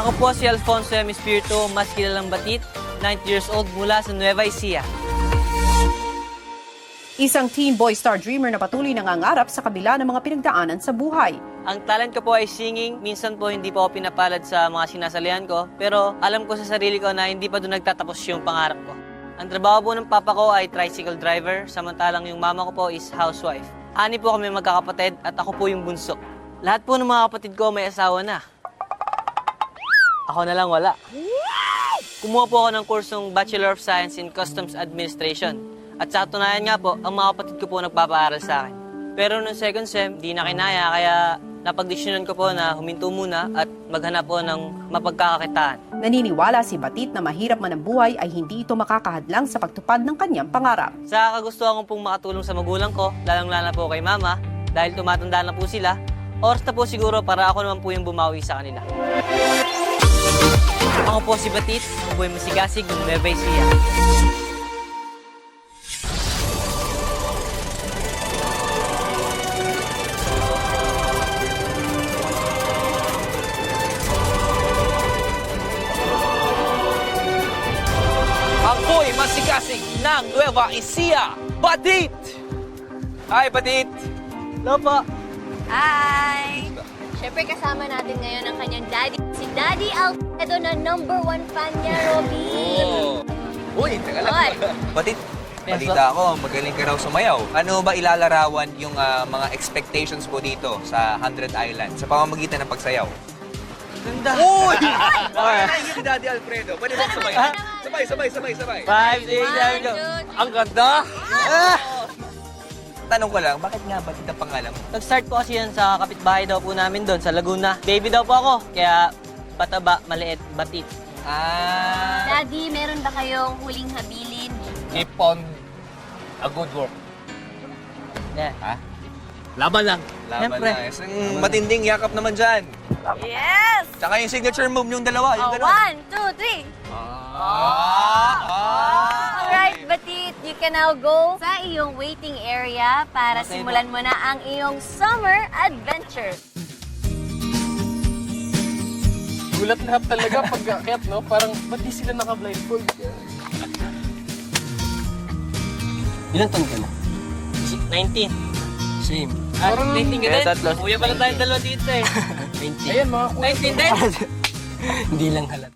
Ako po si Alfonso M. Espiritu, mas kilalang Batit, 90 years old mula sa Nueva Ecija. Isang teen boy star dreamer na patuloy nangangarap sa kabila ng mga pinagdaanan sa buhay. Ang talent ko po ay singing. Minsan po hindi po ako pinapalad sa mga sinasalihan ko, pero alam ko sa sarili ko na hindi pa doon nagtatapos yung pangarap ko. Ang trabaho po ng papa ko ay tricycle driver, samantalang yung mama ko po is housewife. Ani po kami magkakapatid at ako po yung bunso. Lahat po ng mga kapatid ko may asawa na. Ako na lang wala. Kumuha po ako ng kursong Bachelor of Science in Customs Administration. At sa katunayan nga po, ang mga kapatid ko po nagpapaaral sa akin. Pero nung second sem, di na kinaya, kaya napagdesisyonan ko po na huminto muna at maghanap po ng mapagkakakitaan. Naniniwala si Batit na mahirap man ang buhay ay hindi ito makakahadlang sa pagtupad ng kanyang pangarap. Sa kagustuhan ko pong makatulong sa magulang ko, lalong-lala po kay mama, dahil tumatanda na po sila, oras na po siguro para ako naman po yung bumawi sa kanila. Ako po si Batit, ako po yung masigasig ng Nueva Ecija. Ako'y masigasig ng Nueva Ecija, Batit! Hi, Batit! Hello po. Hi! Siyempre kasama natin ngayon ang kanyang daddy, si Daddy Alfredo na #1 fan niya, Robin. Uy, teka lang. Hoy. Batit, Yes, balita ko, magaling ka raw sumayaw. Ano ba ilalarawan yung mga expectations mo dito sa 100 Island sa pamamagitan ng pagsayaw? Ganda. Uy! Naiingit si Daddy Alfredo. Pwede ba sabay? Sabay. 5, 6, 7, go. Ang ganda! Tanong ko lang, bakit nga Batit ang pangalan mo? Nag-start po kasi yan sa kapitbahay daw po namin doon sa Laguna. Baby daw po ako, kaya pataba, maliit, Batit. Daddy, meron ba kayong huling habilin? Keep on a good work. Yeah. Laban lang. Laban Siyempre. na. Isang matinding yakap naman dyan. Yes! Tsaka yung signature move yung dalawa. Yung Oh, gano'n. 1, 2, 3. Alright, Batit, you can now go sa iyong waiting area para Okay, simulan mo na ang iyong summer adventure. Gulat lahat talaga pag akyat, no? Parang, ba't di sila naka-blindfold? Ilan taon ka na? 19. Same. Ah, Parang- 19 ka Kaya din? tatlo. Kuya pala tayong dalawa dito eh. 20. Ayan, mga kuya. 19 din? Hindi lang halat.